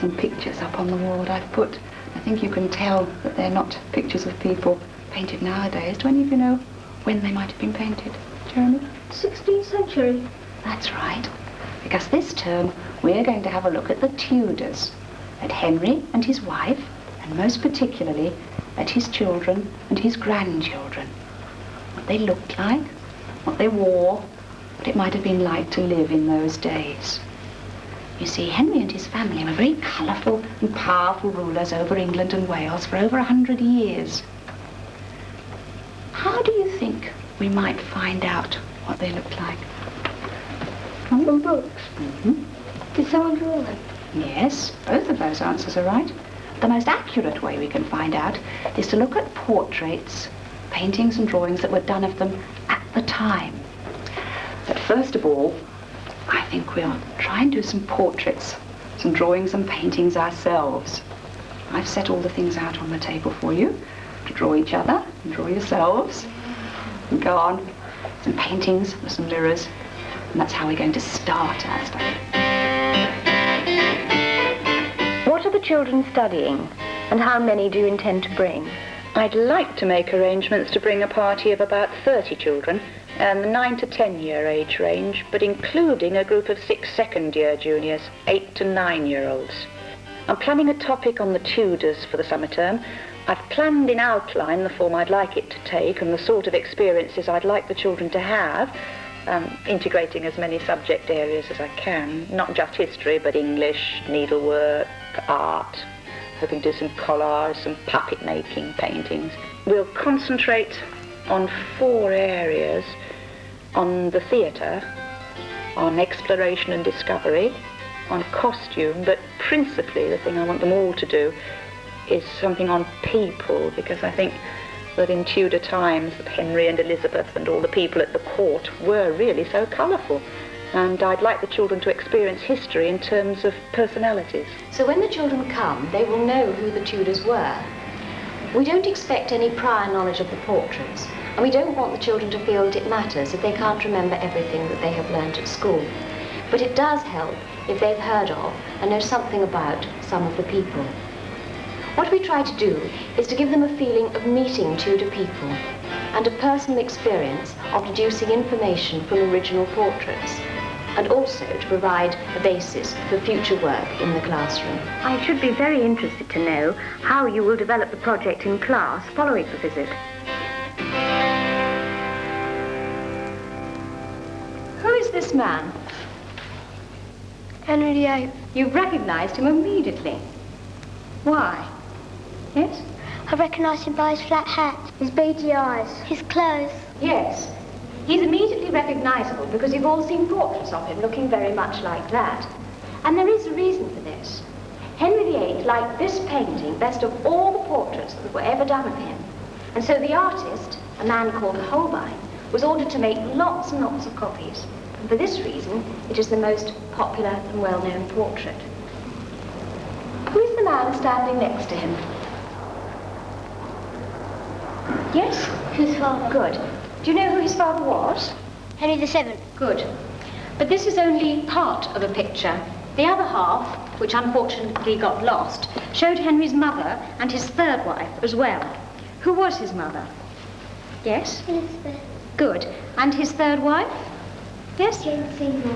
some pictures up on the wall that I've put. I think you can tell that they're not pictures of people painted nowadays. Do any of you know when they might have been painted? Jeremy? 16th century. That's right. Because this term we're going to have a look at the Tudors, at Henry and his wife, and most particularly at his children and his grandchildren. What they looked like, what they wore, what it might have been like to live in those days. You see, Henry and his family were very colourful and powerful rulers over England and Wales for over 100 years. How do you think we might find out what they looked like? From books. Mm-hmm. Did someone draw them? Yes, both of those answers are right. The most accurate way we can find out is to look at portraits, paintings and drawings that were done of them at the time. But first of all, I think we'll try and do some portraits, some drawings and paintings ourselves. I've set all the things out on the table for you to draw each other and draw yourselves. And go on, some paintings with some mirrors, and that's how we're going to start our study. What are the children studying, and how many do you intend to bring? I'd like to make arrangements to bring a party of about 30 children, the 9 to 10 year age range, but including a group of 6 second-year juniors, 8 to 9-year-olds. I'm planning a topic on the Tudors for the summer term. I've planned in outline the form I'd like it to take and the sort of experiences I'd like the children to have, integrating as many subject areas as I can, not just history, but English, needlework, art, hoping to do some collage, some puppet making, paintings. We'll concentrate on 4 areas: on the theatre, on exploration and discovery, on costume, but principally the thing I want them all to do is something on people, because I think that in Tudor times that Henry and Elizabeth and all the people at the court were really so colourful, and I'd like the children to experience history in terms of personalities. So when the children come, they will know who the Tudors were. We don't expect any prior knowledge of the portraits, and we don't want the children to feel that it matters if they can't remember everything that they have learnt at school. But it does help if they've heard of and know something about some of the people. What we try to do is to give them a feeling of meeting Tudor people and a personal experience of deducing information from original portraits, and also to provide a basis for future work in the classroom. I should be very interested to know how you will develop the project in class following the visit. Who is this man? Henry VIII. You've recognised him immediately. Why? Yes? I recognised him by his flat hat, his beady eyes, his clothes. Yes. He's immediately recognisable because you've all seen portraits of him looking very much like that. And there is a reason for this. Henry VIII liked this painting best of all the portraits that were ever done of him. And so the artist, a man called Holbein, was ordered to make lots and lots of copies. And for this reason, it is the most popular and well-known portrait. Who is the man standing next to him? Yes? His father. Good. Do you know who his father was? Henry VII. Good. But this is only part of a picture. The other half, which unfortunately got lost, showed Henry's mother and his third wife as well. Who was his mother? Yes? Elizabeth. Good. And his third wife? Yes? Jane Seymour.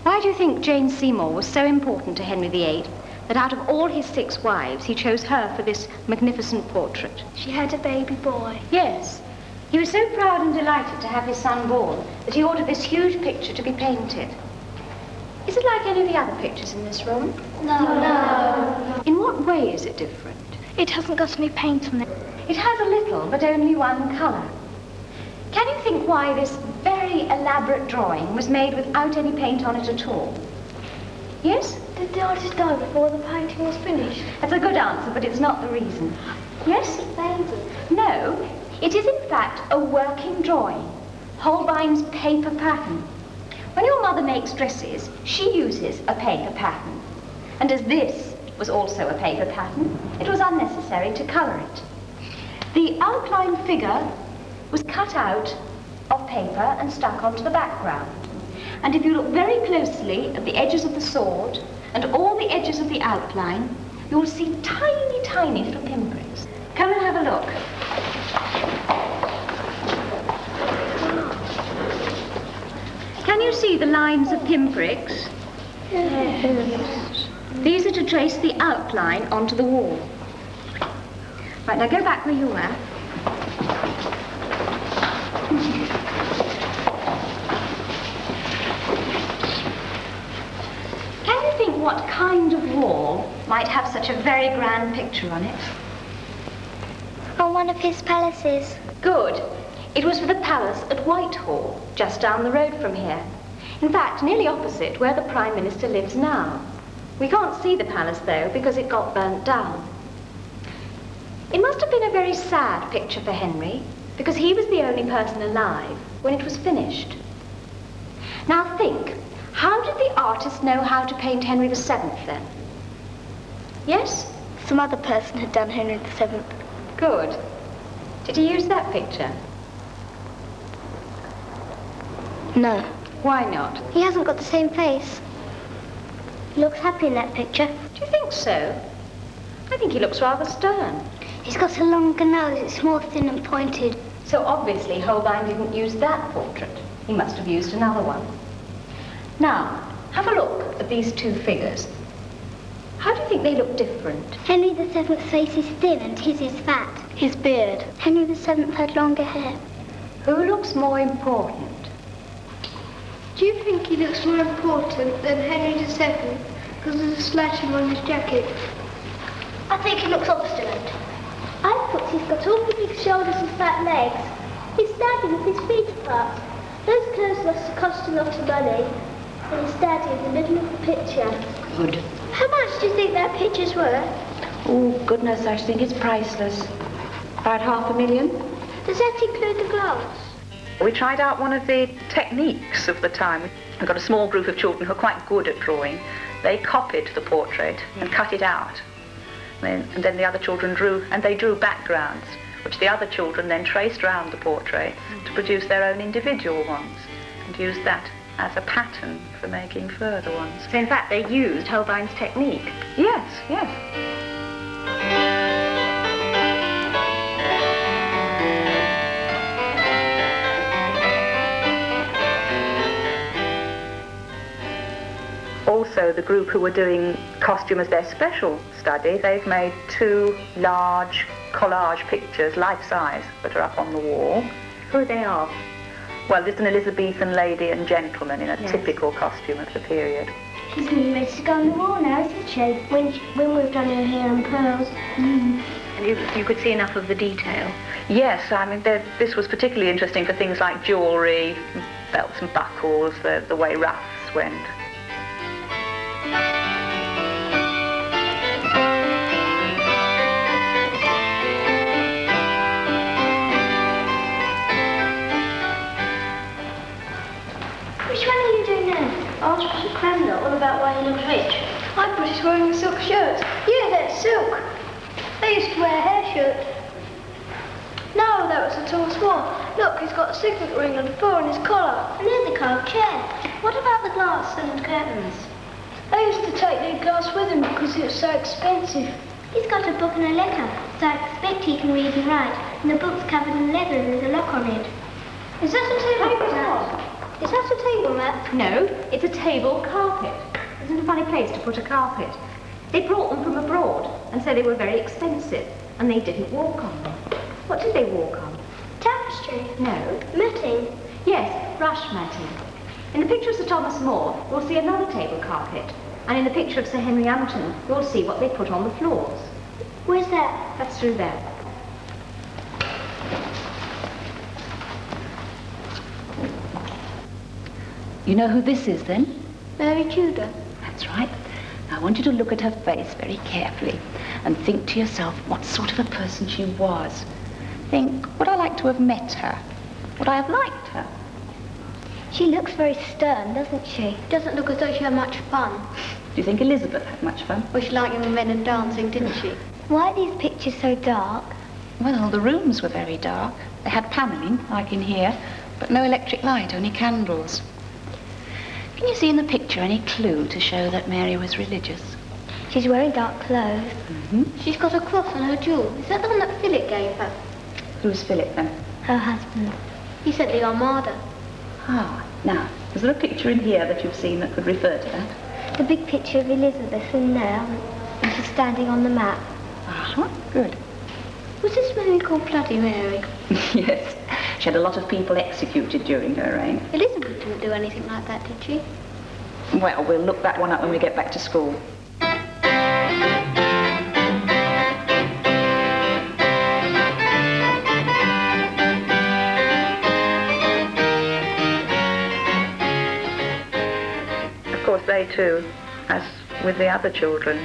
Why do you think Jane Seymour was so important to Henry VIII that out of all his 6 wives, he chose her for this magnificent portrait? She had a baby boy. Yes. He was so proud and delighted to have his son born that he ordered this huge picture to be painted. Is it like any of the other pictures in this room? No. In what way is it different? It hasn't got any paint on it. It has a little, but only one colour. Can you think why this very elaborate drawing was made without any paint on it at all? Yes? Did the artist die before the painting was finished? That's a good answer, but it's not the reason. Yes? It faded. No. It is in fact a working drawing, Holbein's paper pattern. When your mother makes dresses, she uses a paper pattern. And as this was also a paper pattern, it was unnecessary to colour it. The outline figure was cut out of paper and stuck onto the background. And if you look very closely at the edges of the sword and all the edges of the outline, you will see tiny, tiny little pinpricks. Come and have a look. Can you see the lines of pinpricks? Yes. These are to trace the outline onto the wall. Right, now go back where you were. Can you think what kind of wall might have such a very grand picture on it? On one of his palaces. Good. It was for the palace at Whitehall, just down the road from here. In fact, nearly opposite where the Prime Minister lives now. We can't see the palace, though, because it got burnt down. It must have been a very sad picture for Henry, because he was the only person alive when it was finished. Now think, how did the artist know how to paint Henry VII then? Yes? Some other person had done Henry VII. Good. Did he use that picture? No. Why not? He hasn't got the same face. He looks happy in that picture. Do you think so? I think he looks rather stern. He's got a longer nose. It's more thin and pointed. So obviously Holbein didn't use that portrait. He must have used another one. Now, have a look at these two figures. How do you think they look different? Henry VII's face is thin and his is fat. His beard. Henry VII had longer hair. Who looks more important? Do you think he looks more important than Henry VII because of the slashing on his jacket? I think he looks obstinate. I thought he's got all the big shoulders and fat legs. He's standing with his feet apart. Those clothes must have cost a lot of money. And he's standing in the middle of the picture. Good. How much do you think that picture's worth? Oh, goodness, I think it's priceless. About $500,000. Does that include the glass? We tried out one of the techniques of the time. We've got a small group of children who are quite good at drawing. They copied the portrait and cut it out. And then the other children drew backgrounds, which the other children then traced round the portrait to produce their own individual ones and used that as a pattern for making further ones. So in fact, they used Holbein's technique. Yes, yes. Also, the group who were doing costume as their special study, they've made 2 large collage pictures, life-size, that are up on the wall. Who are they of? Well, just an Elizabethan lady and gentleman in a typical costume of the period. She's nearly ready to go on the wall now, isn't she? When we've done her hair and pearls. And you could see enough of the detail? Yes, I mean, this was particularly interesting for things like jewellery, belts and buckles, the way ruffs went. Which one are you doing now? Ask the Cranmer all about why he looks rich. I thought he's wearing a silk shirt. Yeah, that's silk. They used to wear a hair shirt. No, that was a tall swan. Look, he's got a signet ring and a 4 on his collar. And there's a carved chair. What about the glass and curtains? They used to take the glass with him because it was so expensive. He's got a book and a letter, so I expect he can read and write. And the book's covered in leather with a lock on it. Is that a table mat? Is that a table mat? No, it's a table carpet. Isn't a funny place to put a carpet? They brought them from abroad and said they were very expensive and they didn't walk on them. What did they walk on? Tapestry? No. Matting? Yes, rush matting. In the picture of Sir Thomas More, you'll see another table carpet. And in the picture of Sir Henry Hampton, you'll see what they put on the floors. Where's that? That's through there. You know who this is, then? Mary Tudor. That's right. Now, I want you to look at her face very carefully and think to yourself what sort of a person she was. Think, would I like to have met her? Would I have liked her? She looks very stern, doesn't she? Doesn't look as though she had much fun. Do you think Elizabeth had much fun? Well, she liked young men and dancing, didn't she? Why are these pictures so dark? Well, the rooms were very dark. They had panelling, like in here, but no electric light, only candles. Can you see in the picture any clue to show that Mary was religious? She's wearing dark clothes. Mm-hmm. She's got a cross on her jewel. Is that the one that Philip gave her? Who's Philip, then? Her husband. He said the Armada. Ah, now, is there a picture in here that you've seen that could refer to that? The big picture of Elizabeth in there, and she's standing on the map. Uh-huh, good. Was this Mary called Bloody Mary? Yes. She had a lot of people executed during her reign. Elizabeth didn't do anything like that, did she? Well, we'll look that one up when we get back to school. Of course, they too, as with the other children,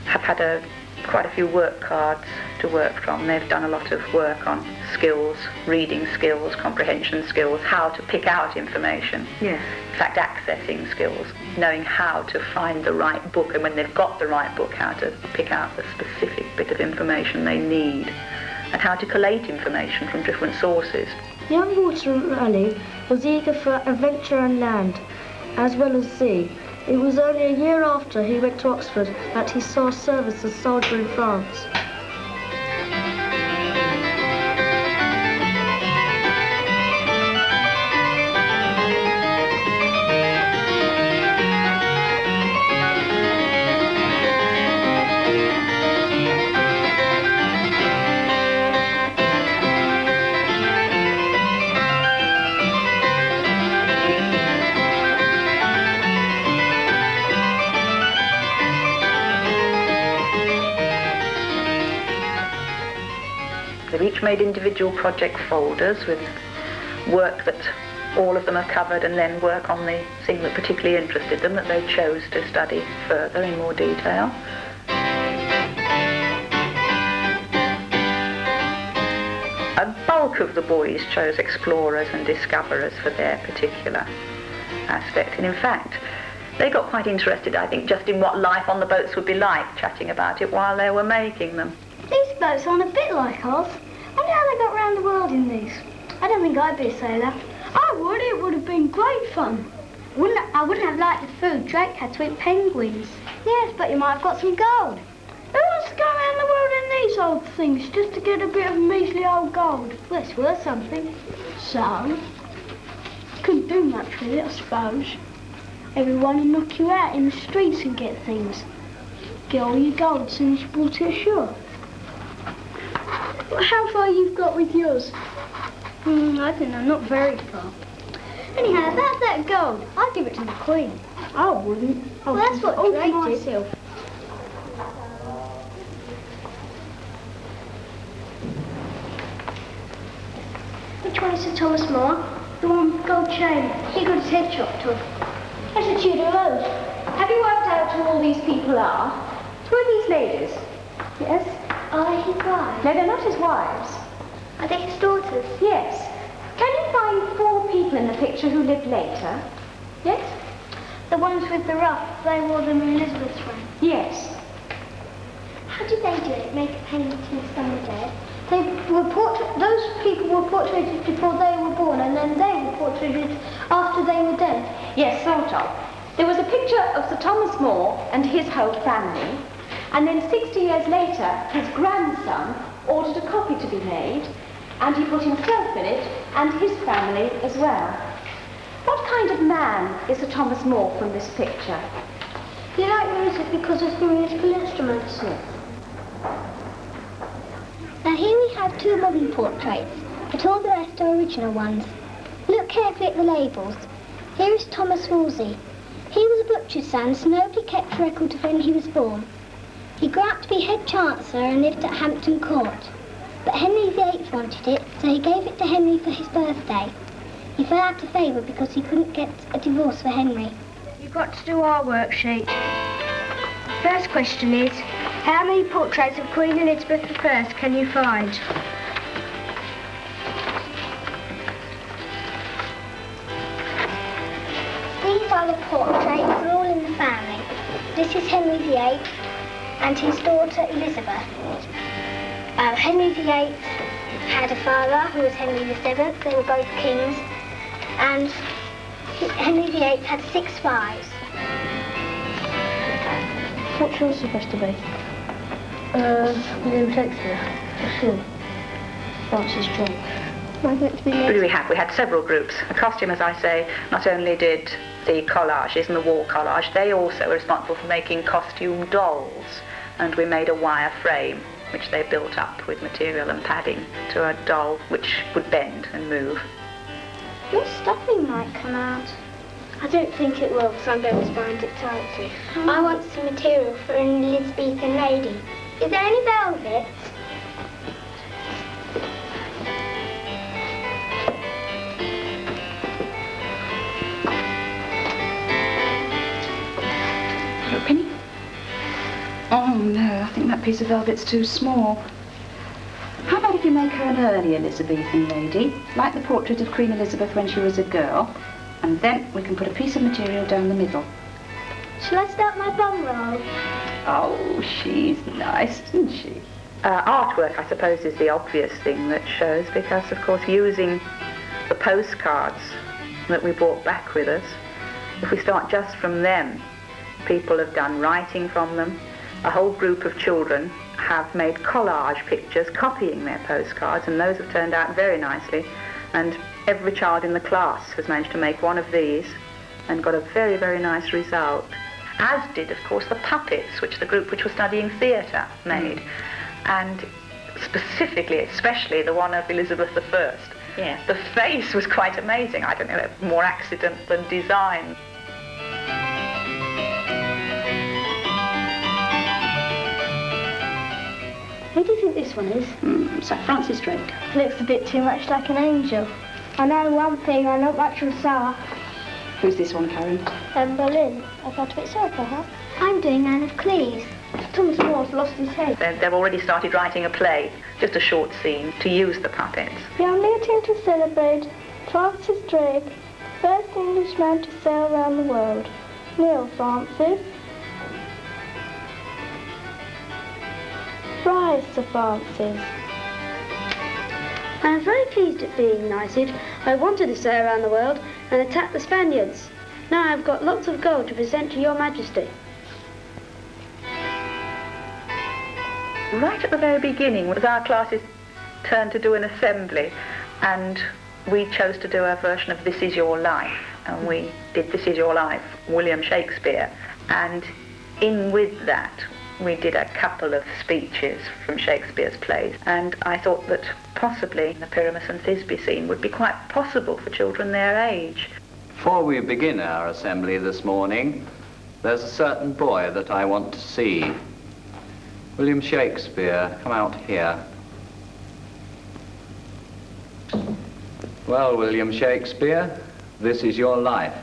have had quite a few work cards to work from. They've done a lot of work on skills, reading skills, comprehension skills, how to pick out information. Yes. In fact, accessing skills, knowing how to find the right book, and when they've got the right book, how to pick out the specific bit of information they need, and how to collate information from different sources. Young Walter Raleigh was eager for adventure and land, as well as sea. It was only a year after he went to Oxford that he saw service as a soldier in France. They've each made individual project folders with work that all of them are covered, and then work on the thing that particularly interested them, that they chose to study further in more detail. A bulk of the boys chose explorers and discoverers for their particular aspect, and in fact they got quite interested, I think, just in what life on the boats would be like, chatting about it while they were making them. These boats aren't a bit like ours. I wonder how they got round the world in these. I don't think I'd be a sailor. I would. It would have been great fun. I wouldn't have liked the food Drake had to eat penguins. Yes, but you might have got some gold. Who wants to go around the world in these old things just to get a bit of measly old gold? Well, it's worth something. So, couldn't do much with it, I suppose. Everyone would knock you out in the streets and get things. Get all your gold as soon as you brought it ashore. How far you've got with yours? I don't know, not very far. Anyhow, about that gold, I'd give it to the Queen. I wouldn't. Well, that's what Drake did. Which one is Sir Thomas More? The one with gold chain. He got his head chopped off. That's a Tudor rose. Have you worked out who all these people are? Who are these ladies? Yes? Are they his wives? No, they're not his wives. Are they his daughters? Yes. Can you find 4 people in the picture who lived later? Yes? The ones with the ruff, they wore them in Elizabeth's reign. Yes. How did they do it? Make a painting of someone dead? Those people were portraited before they were born, and then they were portraited after they were dead. Yes, sort of. There was a picture of Sir Thomas More and his whole family, and then 60 years later, his grandson ordered a copy to be made, and he put himself in it and his family as well. What kind of man is Sir Thomas More from this picture? You like music because of the musical instruments? Yes. Now here we have 2 modern portraits, but all the rest are original ones. Look carefully at the labels. Here is Thomas Wolsey. He was a butcher's son, so nobody kept record of when he was born. He grew up to be head chancellor and lived at Hampton Court. But Henry VIII wanted it, so he gave it to Henry for his birthday. He fell out of favour because he couldn't get a divorce for Henry. You've got to do our worksheet. First question is, how many portraits of Queen Elizabeth I can you find? These are the portraits, they're all in the family. This is Henry VIII and his daughter Elizabeth. Henry VIII had a father who was Henry VII. They were both kings, and Henry VIII had 6 wives. What's yours supposed to be? William Shakespeare. Sure. Francis Drake. Mine's meant to be We had several groups. The costume, as I say, not only did the collages and the wall collage, they also were responsible for making costume dolls. And we made a wire frame, which they built up with material and padding to a doll which would bend and move. Your stuffing might come out. I don't think it will, because I'm going to find it tightly. I want some material for an Elizabethan lady. Is there any velvet? Penny? Oh no, I think that piece of velvet's too small. How about if you make her an early Elizabethan lady, like the portrait of Queen Elizabeth when she was a girl, and then we can put a piece of material down the middle. Shall I start my bum roll? Oh, she's nice, isn't she? Artwork, I suppose, is the obvious thing that shows, because, of course, using the postcards that we brought back with us, if we start just from them, people have done writing from them. A whole group of children have made collage pictures copying their postcards, and those have turned out very nicely. And every child in the class has managed to make one of these and got a very, very nice result. As did, of course, the puppets, which the group which was studying theatre made. And specifically, especially the one of Elizabeth I. Yeah. The face was quite amazing. I don't know, more accident than design. Who do you think this one is? Sir Francis Drake. Looks a bit too much like an angel. I know one thing, I not much from Sarah. Who's this one, Karen? Berlin. I thought a bit sorry for her. I'm doing Anne of Cleves. Thomas More's lost his head. They've already started writing a play, just a short scene, to use the puppets. We are meeting to celebrate Francis Drake, first Englishman to sail around the world. Neil Francis. Rise, Sir Francis. I am very pleased at being knighted. I wanted to sail around the world and attack the Spaniards. Now I've got lots of gold to present to your majesty. Right at the very beginning was our class's turn to do an assembly, and we chose to do a version of This Is Your Life, and we did This Is Your Life, William Shakespeare, and in with that we did a couple of speeches from Shakespeare's plays, and I thought that possibly the Pyramus and Thisbe scene would be quite possible for children their age. Before we begin our assembly this morning, there's a certain boy that I want to see. William Shakespeare, come out here. Well, William Shakespeare, this is your life.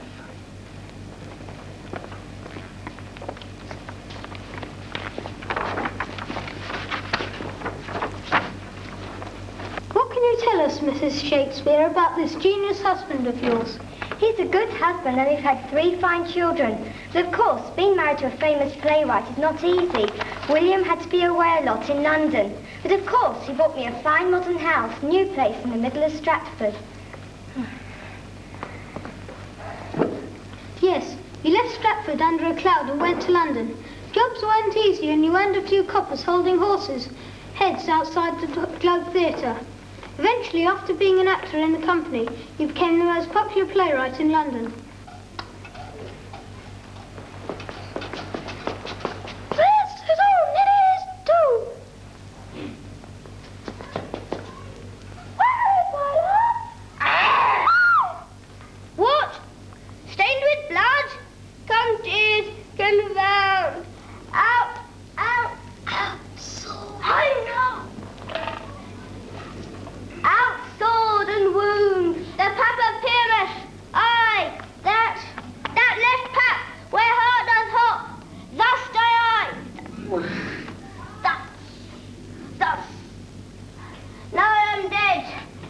What can you tell us, Mrs. Shakespeare, about this genius husband of yours? He's a good husband and he's had 3 fine children. But of course, being married to a famous playwright is not easy. William had to be away a lot in London. But of course, he bought me a fine modern house, new place in the middle of Stratford. Yes, you left Stratford under a cloud and went to London. Jobs weren't easy and you earned a few coppers holding horses' heads outside the Globe Theatre. Eventually, after being an actor in the company, you became the most popular playwright in London. What? Stained with blood? Come, tears, come round. Out, out, out. I know. Out, sword and wound. The Papa Pyramus. Aye, that left pap, where heart does hop. Thus die I. Thus. Now I am dead.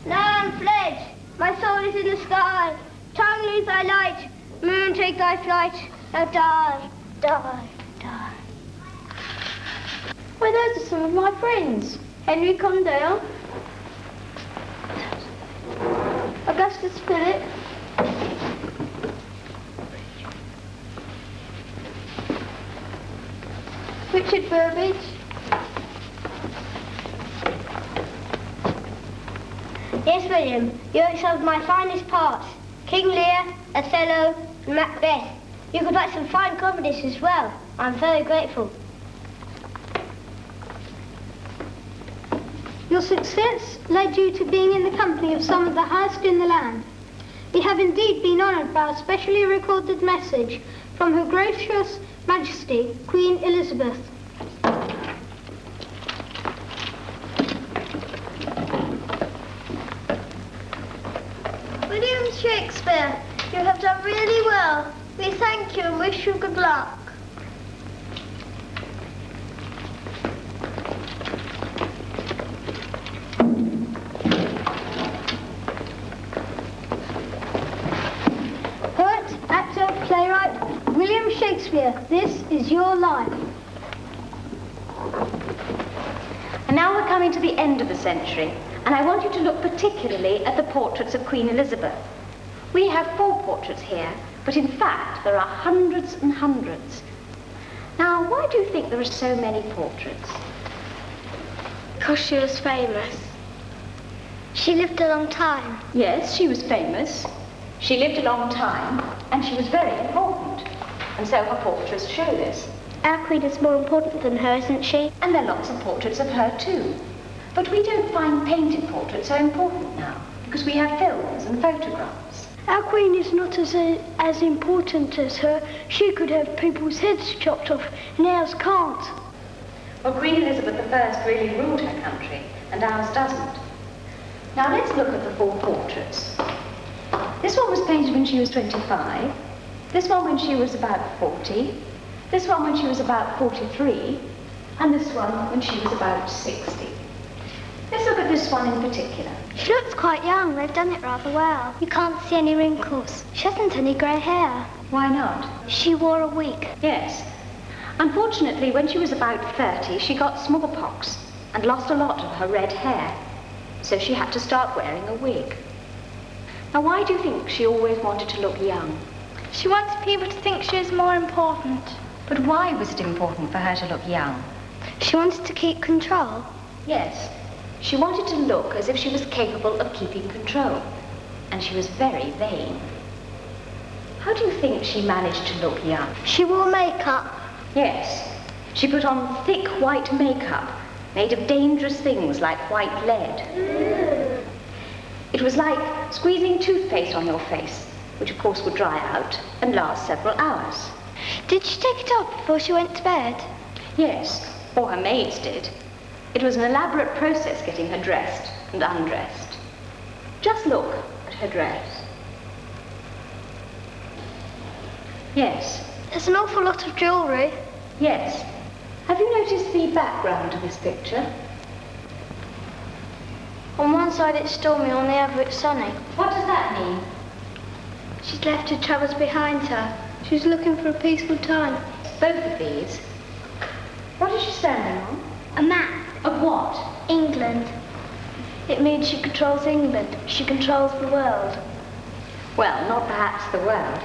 Now I am fled. My soul is in the sky. Tongue lose thy light. Moon take thy flight. Now die, die, die. Well, those are some of my friends. Henry Condell, Augustus Philip, Richard Burbage. Yes, William, you are some of my finest parts. King Lear, Othello, and Macbeth. You could write some fine comedies as well. I'm very grateful. Your success led you to being in the company of some of the highest in the land. We have indeed been honoured by a specially recorded message from Her Gracious Majesty, Queen Elizabeth. William Shakespeare, you have done really well. We thank you and wish you good luck. Poet, actor, playwright, William Shakespeare, this is your life. And now we're coming to the end of the century, and I want you to look particularly at the portraits of Queen Elizabeth. We have 4 portraits here, but in fact there are hundreds and hundreds. Now, why do you think there are so many portraits? Because she was famous. She lived a long time. Yes, she was famous. She lived a long time, and she was very important. And so her portraits show this. Our queen is more important than her, isn't she? And there are lots of portraits of her too. But we don't find painted portraits so important now, because we have films and photographs. Our queen is not as important as her. She could have people's heads chopped off, and ours can't. Well, Queen Elizabeth I really ruled her country, and ours doesn't. Now let's look at the 4 portraits. This one was painted when she was 25, this one when she was about 40, this one when she was about 43, and this one when she was about 60. Let's look at this one in particular. She looks quite young. They've done it rather well. You can't see any wrinkles. She hasn't any grey hair. Why not? She wore a wig. Yes. Unfortunately, when she was about 30, she got smallpox and lost a lot of her red hair. So she had to start wearing a wig. Now, why do you think she always wanted to look young? She wants people to think she is more important. But why was it important for her to look young? She wanted to keep control. Yes. She wanted to look as if she was capable of keeping control. And she was very vain. How do you think she managed to look young? She wore makeup. Yes. She put on thick white makeup made of dangerous things like white lead. It was like squeezing toothpaste on your face, which of course would dry out and last several hours. Did she take it off before she went to bed? Yes, or her maids did. It was an elaborate process getting her dressed and undressed. Just look at her dress. Yes. There's an awful lot of jewellery. Yes. Have you noticed the background to this picture? On one side it's stormy, on the other it's sunny. What does that mean? She's left her troubles behind her. She's looking for a peaceful time. Both of these. What is she standing on? A map. Of what? England. It means she controls England. She controls the world. Well, not perhaps the world.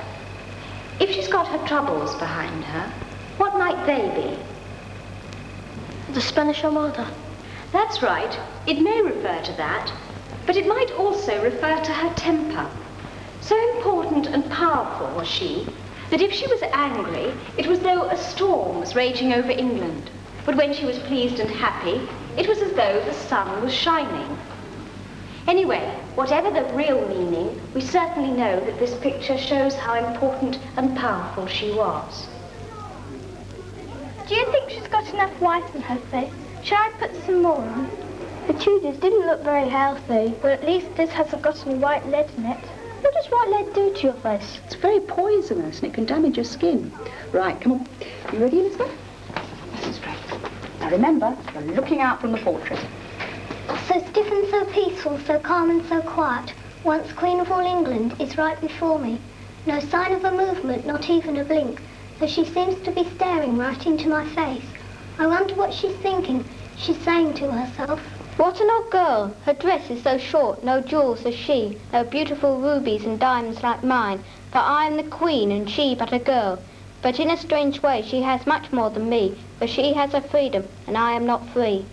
If she's got her troubles behind her, what might they be? The Spanish Armada. That's right. It may refer to that, but it might also refer to her temper. So important and powerful was she, that if she was angry, it was as though a storm was raging over England. But when she was pleased and happy, it was as though the sun was shining. Anyway, whatever the real meaning, we certainly know that this picture shows how important and powerful she was. Do you think she's got enough white on her face? Shall I put some more on? The Tudors didn't look very healthy, but at least this hasn't got any white lead in it. What does white lead do to your face? It's very poisonous and it can damage your skin. Right, come on. You ready, Elizabeth? This is great. Now remember, you're looking out from the portrait. So stiff and so peaceful, so calm and so quiet. Once Queen of all England is right before me. No sign of a movement, not even a blink, though she seems to be staring right into my face. I wonder what she's thinking. She's saying to herself, "What an odd girl. Her dress is so short, no jewels as she, no beautiful rubies and diamonds like mine. For I am the queen and she but a girl. But in a strange way she has much more than me, for she has her freedom and I am not free.